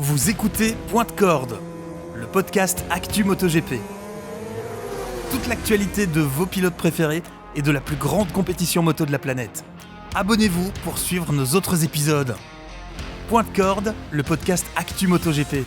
Vous écoutez Point de Corde, le podcast Actu MotoGP. Toute l'actualité de vos pilotes préférés et de la plus grande compétition moto de la planète. Abonnez-vous pour suivre nos autres épisodes. Point de Corde, le podcast Actu MotoGP.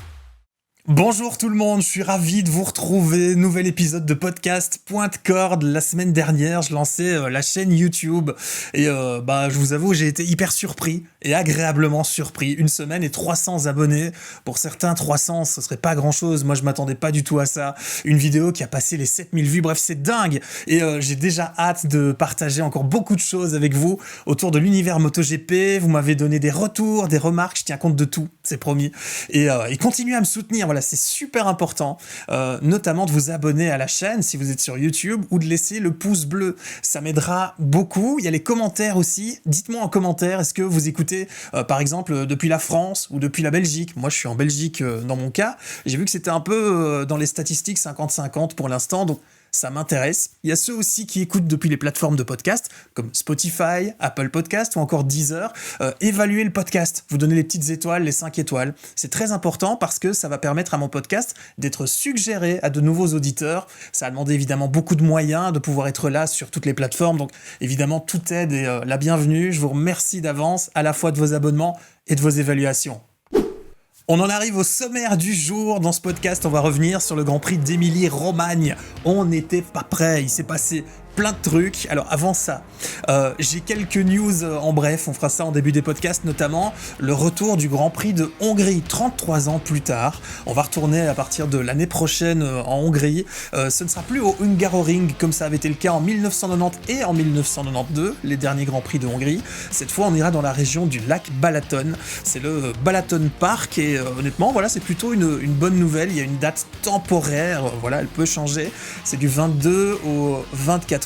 Bonjour tout le monde, je suis ravi de vous retrouver. Nouvel épisode de podcast Point de Corde. La semaine dernière, je lançais la chaîne YouTube et je vous avoue, j'ai été hyper surpris et agréablement surpris. Une semaine et 300 abonnés. Pour certains, 300, ce serait pas grand-chose. Moi, je m'attendais pas du tout à ça. Une vidéo qui a passé les 7000 vues. Bref, c'est dingue. Et j'ai déjà hâte de partager encore beaucoup de choses avec vous autour de l'univers MotoGP. Vous m'avez donné des retours, des remarques. Je tiens compte de tout, c'est promis. Et continuez à me soutenir. Voilà, c'est super important, notamment de vous abonner à la chaîne si vous êtes sur YouTube ou de laisser le pouce bleu. Ça m'aidera beaucoup. Il y a les commentaires aussi. Dites-moi en commentaire, est-ce que vous écoutez par exemple depuis la France ou depuis la Belgique? Moi, je suis en Belgique dans mon cas. J'ai vu que c'était un peu dans les statistiques 50-50 pour l'instant, donc ça m'intéresse. Il y a ceux aussi qui écoutent depuis les plateformes de podcast, comme Spotify, Apple Podcast ou encore Deezer. Évaluez le podcast, vous donnez les petites étoiles, les 5 étoiles. C'est très important parce que ça va permettre à mon podcast d'être suggéré à de nouveaux auditeurs. Ça a demandé évidemment beaucoup de moyens de pouvoir être là sur toutes les plateformes. Donc évidemment, toute aide est la bienvenue. Je vous remercie d'avance à la fois de vos abonnements et de vos évaluations. On en arrive au sommaire du jour. Dans ce podcast, on va revenir sur le Grand Prix d'Émilie-Romagne. On n'était pas prêt, il s'est passé plein de trucs. Alors avant ça, j'ai quelques news en bref, on fera ça en début des podcasts, notamment le retour du Grand Prix de Hongrie, 33 ans plus tard. On va retourner à partir de l'année prochaine en Hongrie. Ce ne sera plus au Hungaroring comme ça avait été le cas en 1990 et en 1992, les derniers Grands Prix de Hongrie. Cette fois, on ira dans la région du lac Balaton. C'est le Balaton Park et honnêtement, voilà, c'est plutôt une bonne nouvelle. Il y a une date temporaire, voilà, elle peut changer. C'est du 22 au 24 août.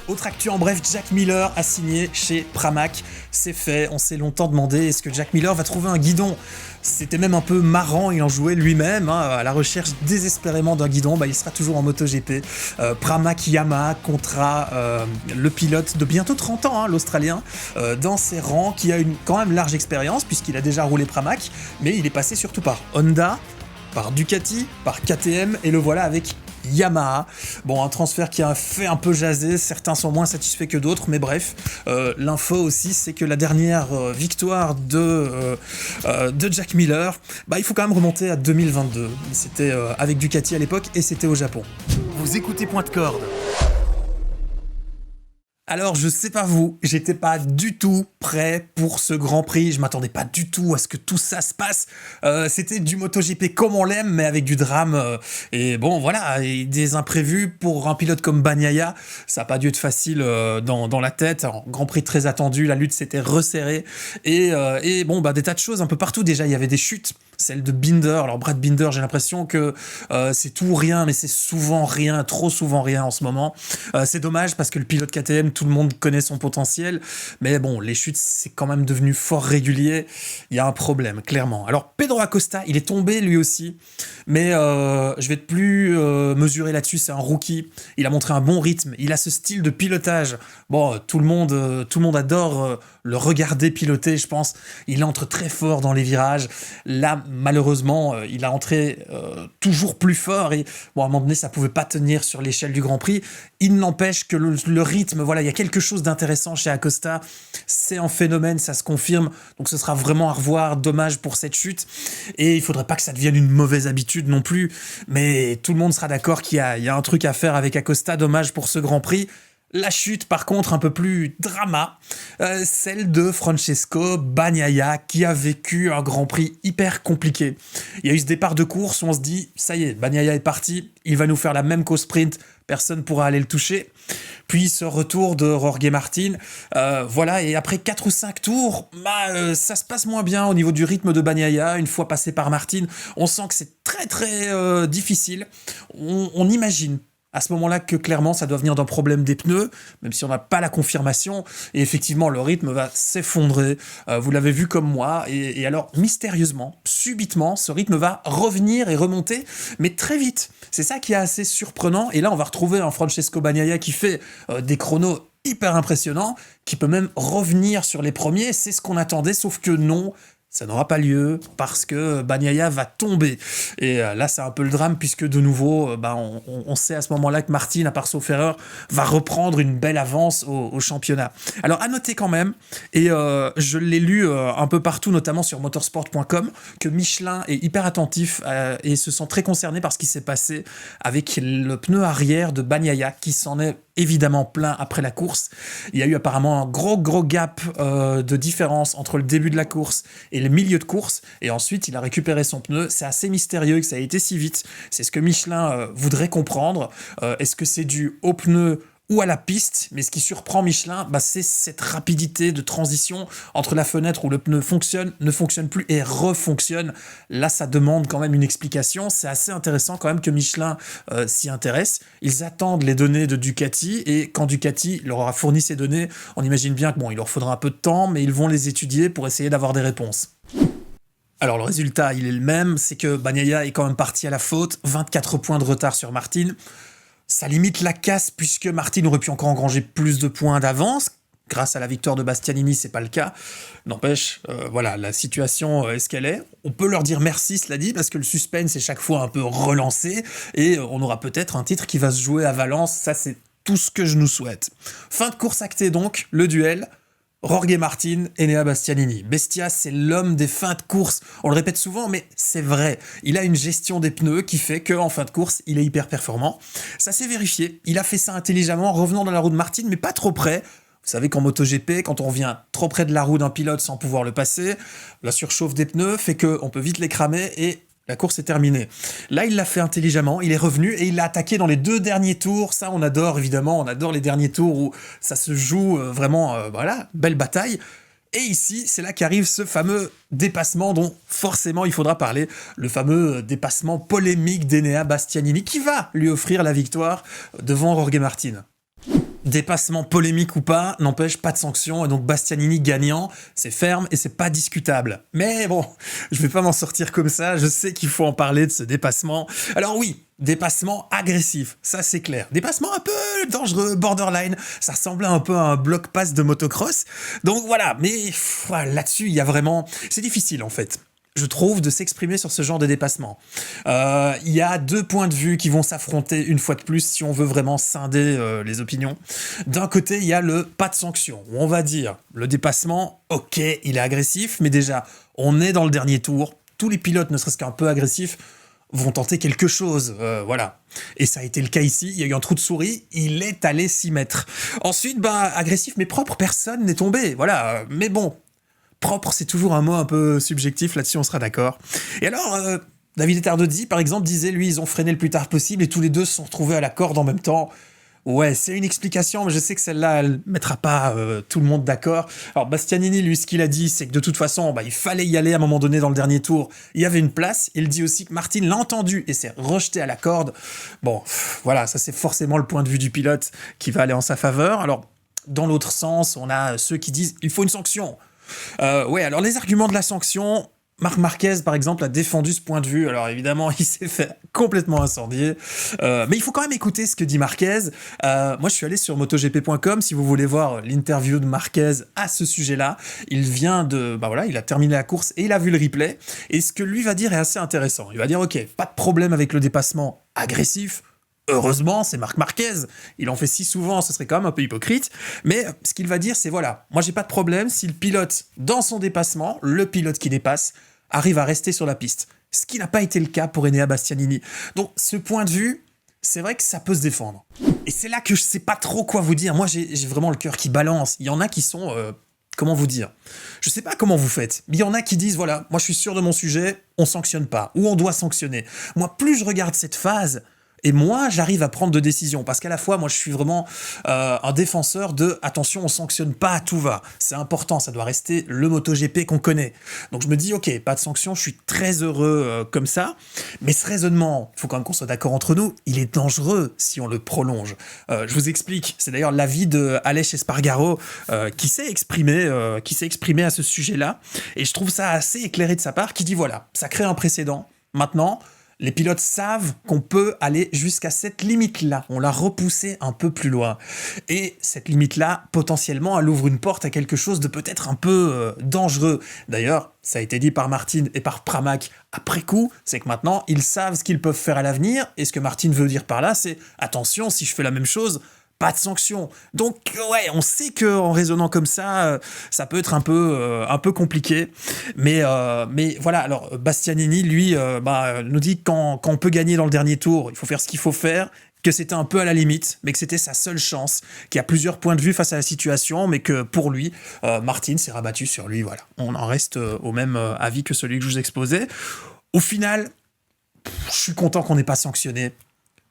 Autre actu en bref, Jack Miller a signé chez Pramac. C'est fait, on s'est longtemps demandé est-ce que Jack Miller va trouver un guidon. C'était même un peu marrant, il en jouait lui-même, à la recherche désespérément d'un guidon. Il sera toujours en MotoGP. Pramac Yamaha comptera le pilote de bientôt 30 ans, l'Australien, dans ses rangs, qui a une quand même large expérience, puisqu'il a déjà roulé Pramac, mais il est passé surtout par Honda, par Ducati, par KTM, et le voilà avec Yamaha. Bon, un transfert qui a fait un peu jaser, certains sont moins satisfaits que d'autres, mais bref, l'info aussi, c'est que la dernière victoire de Jack Miller, il faut quand même remonter à 2022. C'était avec Ducati à l'époque et c'était au Japon. Vous écoutez Point de Corde. Alors, je sais pas vous, j'étais pas du tout prêt pour ce Grand Prix, je m'attendais pas du tout à ce que tout ça se passe. C'était du MotoGP comme on l'aime, mais avec du drame. Et bon, voilà, et des imprévus pour un pilote comme Bagnaia, ça a pas dû être facile dans la tête. Alors, Grand Prix très attendu, la lutte s'était resserrée. Et des tas de choses un peu partout. Déjà, il y avait des chutes. Celle de Binder. Alors Brad Binder, j'ai l'impression que c'est tout ou rien, mais c'est souvent rien, trop souvent rien en ce moment. C'est dommage parce que le pilote KTM, tout le monde connaît son potentiel, mais bon, les chutes, c'est quand même devenu fort régulier. Il y a un problème, clairement. Alors Pedro Acosta, il est tombé lui aussi, mais je vais plus mesurer là-dessus, c'est un rookie. Il a montré un bon rythme, il a ce style de pilotage. Bon, tout le monde adore le regarder piloter, je pense. Il entre très fort dans les virages. Là, malheureusement, il a entré toujours plus fort et bon, à un moment donné, ça pouvait pas tenir sur l'échelle du Grand Prix. Il n'empêche que le rythme, voilà, il y a quelque chose d'intéressant chez Acosta. C'est un phénomène, ça se confirme. Donc, ce sera vraiment à revoir. Dommage pour cette chute. Et il faudrait pas que ça devienne une mauvaise habitude non plus. Mais tout le monde sera d'accord qu'il y a un truc à faire avec Acosta. Dommage pour ce Grand Prix. La chute, par contre, un peu plus drama, celle de Francesco Bagnaia, qui a vécu un Grand Prix hyper compliqué. Il y a eu ce départ de course où on se dit, ça y est, Bagnaia est parti, il va nous faire la même qu'au sprint, personne ne pourra aller le toucher. Puis ce retour de Jorge Martin, et après 4 ou 5 tours, ça se passe moins bien au niveau du rythme de Bagnaia. Une fois passé par Martin, on sent que c'est très très difficile. On imagine à ce moment-là que clairement ça doit venir d'un problème des pneus, même si on n'a pas la confirmation, et effectivement le rythme va s'effondrer, vous l'avez vu comme moi, et alors mystérieusement, subitement, ce rythme va revenir et remonter, mais très vite. C'est ça qui est assez surprenant, et là on va retrouver un Francesco Bagnaia qui fait des chronos hyper impressionnants, qui peut même revenir sur les premiers, c'est ce qu'on attendait, sauf que non, ça n'aura pas lieu parce que Bagnaia va tomber. Et là, c'est un peu le drame puisque de nouveau, on sait à ce moment-là que Martin, à part sauf erreur, va reprendre une belle avance au championnat. Alors, à noter quand même, et je l'ai lu un peu partout, notamment sur motorsport.com, que Michelin est hyper attentif et se sent très concerné par ce qui s'est passé avec le pneu arrière de Bagnaia qui s'en est évidemment plein après la course. Il y a eu apparemment un gros gap de différence entre le début de la course et le milieu de course, et ensuite il a récupéré son pneu. C'est assez mystérieux que ça ait été si vite. C'est ce que Michelin voudrait comprendre. Est-ce que c'est dû au pneu ou à la piste? Mais ce qui surprend Michelin, c'est cette rapidité de transition entre la fenêtre où le pneu fonctionne, ne fonctionne plus et refonctionne. Là, ça demande quand même une explication. C'est assez intéressant quand même que Michelin s'y intéresse. Ils attendent les données de Ducati, et quand Ducati leur aura fourni ces données, on imagine bien qu'il leur faudra un peu de temps, mais ils vont les étudier pour essayer d'avoir des réponses. Alors le résultat, il est le même, c'est que Bagnaia est quand même parti à la faute, 24 points de retard sur Martin. Ça limite la casse puisque Martin aurait pu encore engranger plus de points d'avance. Grâce à la victoire de Bastianini, c'est pas le cas. N'empêche, la situation est ce qu'elle est. On peut leur dire merci, cela dit, parce que le suspense est chaque fois un peu relancé et on aura peut-être un titre qui va se jouer à Valence. Ça, c'est tout ce que je nous souhaite. Fin de course actée donc, le duel. Jorge Martin, Enea Bastianini. Bestia, c'est l'homme des fins de course. On le répète souvent, mais c'est vrai. Il a une gestion des pneus qui fait qu'en fin de course, il est hyper performant. Ça s'est vérifié. Il a fait ça intelligemment, revenant dans la roue de Martin, mais pas trop près. Vous savez qu'en MotoGP, quand on revient trop près de la roue d'un pilote sans pouvoir le passer, la surchauffe des pneus fait qu'on peut vite les cramer et la course est terminée. Là, il l'a fait intelligemment, il est revenu et il l'a attaqué dans les 2 derniers tours. Ça, on adore évidemment, on adore les derniers tours où ça se joue vraiment, belle bataille. Et ici, c'est là qu'arrive ce fameux dépassement dont forcément il faudra parler, le fameux dépassement polémique d'Enea Bastianini qui va lui offrir la victoire devant Jorge Martin. Dépassement polémique ou pas, n'empêche pas de sanction, et donc Bastianini gagnant, c'est ferme et c'est pas discutable. Mais bon, je vais pas m'en sortir comme ça, je sais qu'il faut en parler de ce dépassement. Alors oui, dépassement agressif, ça c'est clair. Dépassement un peu dangereux, borderline, ça ressemblait un peu à un bloc pass de motocross. Donc voilà, mais là-dessus, il y a vraiment... C'est difficile en fait, je trouve, de s'exprimer sur ce genre de dépassement. Il y a 2 points de vue qui vont s'affronter une fois de plus si on veut vraiment scinder les opinions. D'un côté, il y a le pas de sanction, où on va dire le dépassement, ok, il est agressif, mais déjà, on est dans le dernier tour, tous les pilotes, ne serait-ce qu'un peu agressifs, vont tenter quelque chose, voilà. Et ça a été le cas ici, il y a eu un trou de souris, il est allé s'y mettre. Ensuite, agressif mais propre, personne n'est tombé, voilà, mais bon... Propre, c'est toujours un mot un peu subjectif, là-dessus on sera d'accord. Et alors, David Ettardozzi, par exemple, disait, lui, ils ont freiné le plus tard possible et tous les deux se sont retrouvés à la corde en même temps. Ouais, c'est une explication, mais je sais que celle-là, elle mettra pas tout le monde d'accord. Alors, Bastianini, lui, ce qu'il a dit, c'est que de toute façon, il fallait y aller à un moment donné dans le dernier tour. Il y avait une place. Il dit aussi que Martin l'a entendu et s'est rejeté à la corde. Bon, voilà, ça c'est forcément le point de vue du pilote qui va aller en sa faveur. Alors, dans l'autre sens, on a ceux qui disent « il faut une sanction ». Alors les arguments de la sanction, Marc Marquez par exemple a défendu ce point de vue, alors évidemment il s'est fait complètement incendier, mais il faut quand même écouter ce que dit Marquez. Moi je suis allé sur MotoGP.com si vous voulez voir l'interview de Marquez à ce sujet-là. Il vient de, il a terminé la course et il a vu le replay, et ce que lui va dire est assez intéressant. Il va dire ok, pas de problème avec le dépassement agressif. Heureusement, c'est Marc Marquez. Il en fait si souvent, ce serait quand même un peu hypocrite. Mais ce qu'il va dire, c'est voilà, moi j'ai pas de problème si le pilote, dans son dépassement, le pilote qui dépasse, arrive à rester sur la piste. Ce qui n'a pas été le cas pour Enea Bastianini. Donc ce point de vue, c'est vrai que ça peut se défendre. Et c'est là que je sais pas trop quoi vous dire. Moi j'ai vraiment le cœur qui balance. Il y en a qui sont... comment vous dire ? Je sais pas comment vous faites, mais il y en a qui disent, voilà, moi je suis sûr de mon sujet, on sanctionne pas, ou on doit sanctionner. Moi, plus je regarde cette phase... Et moi, j'arrive à prendre de décisions, parce qu'à la fois, moi, je suis vraiment un défenseur de « attention, on sanctionne pas, tout va ». C'est important, ça doit rester le MotoGP qu'on connaît. Donc je me dis « ok, pas de sanction, je suis très heureux comme ça ». Mais ce raisonnement, il faut quand même qu'on soit d'accord entre nous, il est dangereux si on le prolonge. Je vous explique, c'est d'ailleurs l'avis de Aleix Espargaro qui s'est exprimé à ce sujet-là. Et je trouve ça assez éclairé de sa part, qui dit « voilà, ça crée un précédent. Maintenant, Les pilotes savent qu'on peut aller jusqu'à cette limite-là. On l'a repoussée un peu plus loin. Et cette limite-là, potentiellement, elle ouvre une porte à quelque chose de peut-être un peu dangereux. D'ailleurs, ça a été dit par Martin et par Pramac après coup, c'est que maintenant, ils savent ce qu'ils peuvent faire à l'avenir. Et ce que Martin veut dire par là, c'est « Attention, si je fais la même chose, pas de sanction ». Donc ouais, on sait qu'en raisonnant comme ça, ça peut être un peu compliqué. Mais voilà, alors Bastianini, lui, nous dit que quand on peut gagner dans le dernier tour, il faut faire ce qu'il faut faire, que c'était un peu à la limite, mais que c'était sa seule chance, qu'il y a plusieurs points de vue face à la situation, mais que pour lui, Martin s'est rabattu sur lui, voilà. On en reste au même avis que celui que je vous exposais. Au final, je suis content qu'on n'ait pas sanctionné.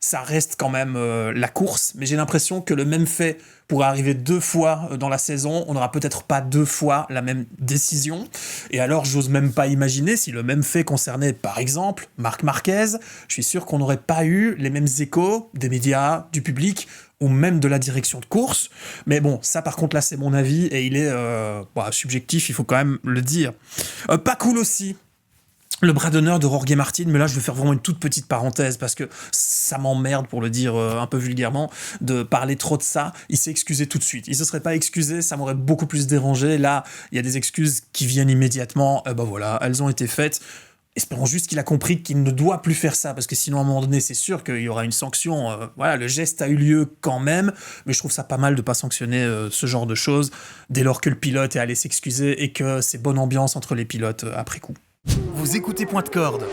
Ça reste quand même la course, mais j'ai l'impression que le même fait pourrait arriver 2 fois dans la saison. On n'aura peut-être pas 2 fois la même décision. Et alors, j'ose même pas imaginer si le même fait concernait, par exemple, Marc Marquez. Je suis sûr qu'on n'aurait pas eu les mêmes échos des médias, du public, ou même de la direction de course. Mais bon, ça par contre, là, c'est mon avis, et il est subjectif, il faut quand même le dire. Pas cool aussi, le bras d'honneur de Jorge Martin, mais là je vais faire vraiment une toute petite parenthèse parce que ça m'emmerde, pour le dire un peu vulgairement, de parler trop de ça. Il s'est excusé tout de suite. Il se serait pas excusé, ça m'aurait beaucoup plus dérangé. Là, il y a des excuses qui viennent immédiatement. Voilà, elles ont été faites. Espérons juste qu'il a compris qu'il ne doit plus faire ça, parce que sinon à un moment donné c'est sûr qu'il y aura une sanction. Le geste a eu lieu quand même, mais je trouve ça pas mal de pas sanctionner ce genre de choses dès lors que le pilote est allé s'excuser et que c'est bonne ambiance entre les pilotes après coup. Vous écoutez Point de Corde.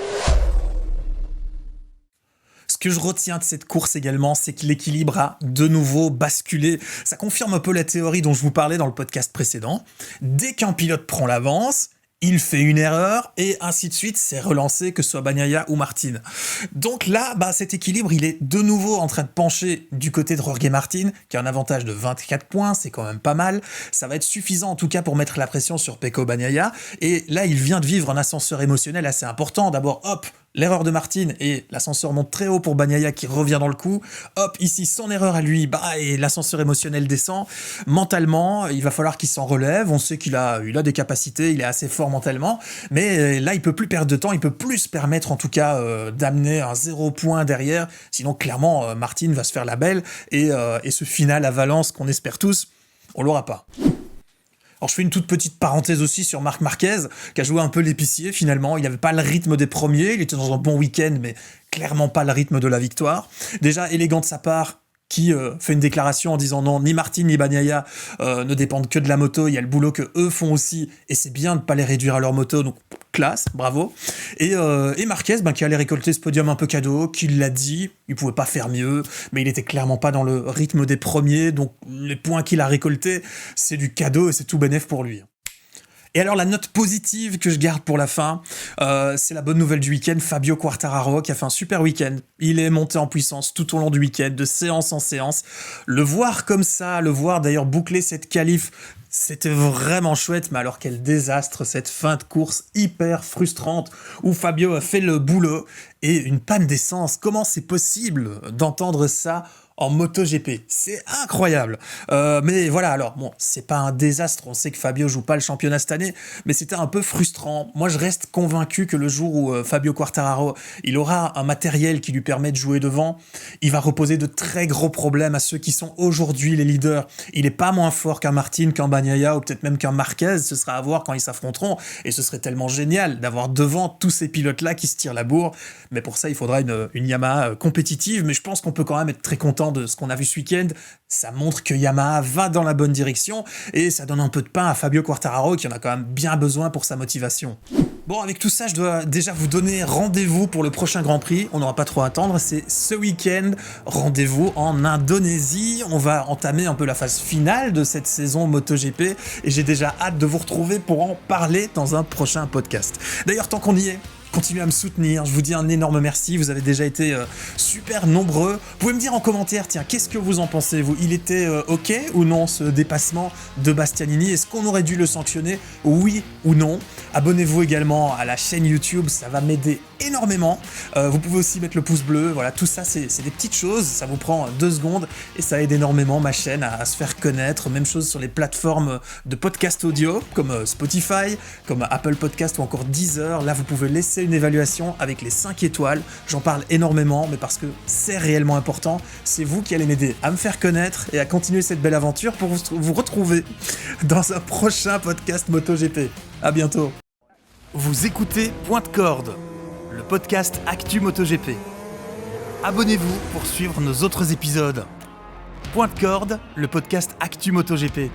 Ce que je retiens de cette course également, c'est que l'équilibre a de nouveau basculé. Ça confirme un peu la théorie dont je vous parlais dans le podcast précédent. Dès qu'un pilote prend l'avance, il fait une erreur, et ainsi de suite, c'est relancé, que ce soit Bagnaia ou Martin. Donc là, cet équilibre, il est de nouveau en train de pencher du côté de Jorge Martin, qui a un avantage de 24 points, c'est quand même pas mal. Ça va être suffisant, en tout cas, pour mettre la pression sur Pecco Bagnaia. Et là, il vient de vivre un ascenseur émotionnel assez important. D'abord, hop, l'erreur de Martin, et l'ascenseur monte très haut pour Bagnaia qui revient dans le coup. Hop, ici, son erreur à lui, et l'ascenseur émotionnel descend. Mentalement, il va falloir qu'il s'en relève. On sait qu'il a des capacités, il est assez fort mentalement, mais là, il peut plus perdre de temps, il peut plus se permettre, en tout cas, d'amener un 0 point derrière. Sinon, clairement, Martin va se faire la belle, et ce final à Valence qu'on espère tous, on l'aura pas. Alors je fais une toute petite parenthèse aussi sur Marc Marquez, qui a joué un peu l'épicier finalement. Il n'avait pas le rythme des premiers, il était dans un bon week-end, mais clairement pas le rythme de la victoire. Déjà élégant de sa part, qui fait une déclaration en disant non, ni Martin ni Bagnaia ne dépendent que de la moto, il y a le boulot que eux font aussi, et c'est bien de ne pas les réduire à leur moto, donc classe, bravo. Et Marquez, qui allait récolter ce podium un peu cadeau, qui l'a dit, il pouvait pas faire mieux, mais il était clairement pas dans le rythme des premiers, donc les points qu'il a récoltés, c'est du cadeau et c'est tout bénef pour lui. Et alors la note positive que je garde pour la fin, c'est la bonne nouvelle du week-end, Fabio Quartararo qui a fait un super week-end. Il est monté en puissance tout au long du week-end, de séance en séance. Le voir comme ça, le voir d'ailleurs boucler cette qualif, c'était vraiment chouette, mais alors quel désastre cette fin de course hyper frustrante où Fabio a fait le boulot et une panne d'essence. Comment c'est possible d'entendre ça en MotoGP? C'est incroyable. Mais voilà, alors bon, c'est pas un désastre, on sait que Fabio joue pas le championnat cette année, mais c'était un peu frustrant. Moi, je reste convaincu que le jour où Fabio Quartararo, il aura un matériel qui lui permet de jouer devant, il va reposer de très gros problèmes à ceux qui sont aujourd'hui les leaders. Il est pas moins fort qu'un Martin, qu'un Bagnaia ou peut-être même qu'un Marquez, ce sera à voir quand ils s'affronteront, et ce serait tellement génial d'avoir devant tous ces pilotes-là qui se tirent la bourre. Mais pour ça, il faudra une Yamaha compétitive, mais je pense qu'on peut quand même être très content de ce qu'on a vu ce week-end. Ça montre que Yamaha va dans la bonne direction et ça donne un peu de pain à Fabio Quartararo qui en a quand même bien besoin pour sa motivation. Bon, avec tout ça, je dois déjà vous donner rendez-vous pour le prochain Grand Prix. On n'aura pas trop à attendre, c'est ce week-end. Rendez-vous en Indonésie. On va entamer un peu la phase finale de cette saison MotoGP et j'ai déjà hâte de vous retrouver pour en parler dans un prochain podcast. D'ailleurs, tant qu'on y est, continuez à me soutenir, je vous dis un énorme merci, vous avez déjà été super nombreux. Vous pouvez me dire en commentaire, tiens, qu'est-ce que vous en pensez, vous? Il était ok ou non ce dépassement de Bastianini? Est-ce qu'on aurait dû le sanctionner? Oui ou non? Abonnez-vous également à la chaîne YouTube, ça va m'aider énormément. Vous pouvez aussi mettre le pouce bleu, voilà, tout ça c'est des petites choses, ça vous prend 2 secondes et ça aide énormément ma chaîne à se faire connaître. Même chose sur les plateformes de podcast audio comme Spotify, comme Apple Podcast ou encore Deezer. Là vous pouvez laisser une évaluation avec les 5 étoiles, j'en parle énormément mais parce que c'est réellement important, c'est vous qui allez m'aider à me faire connaître et à continuer cette belle aventure pour vous retrouver dans un prochain podcast MotoGP. À bientôt. Vous écoutez Point de Corde, le podcast Actu MotoGP. Abonnez-vous pour suivre nos autres épisodes. Point de Corde, le podcast Actu MotoGP.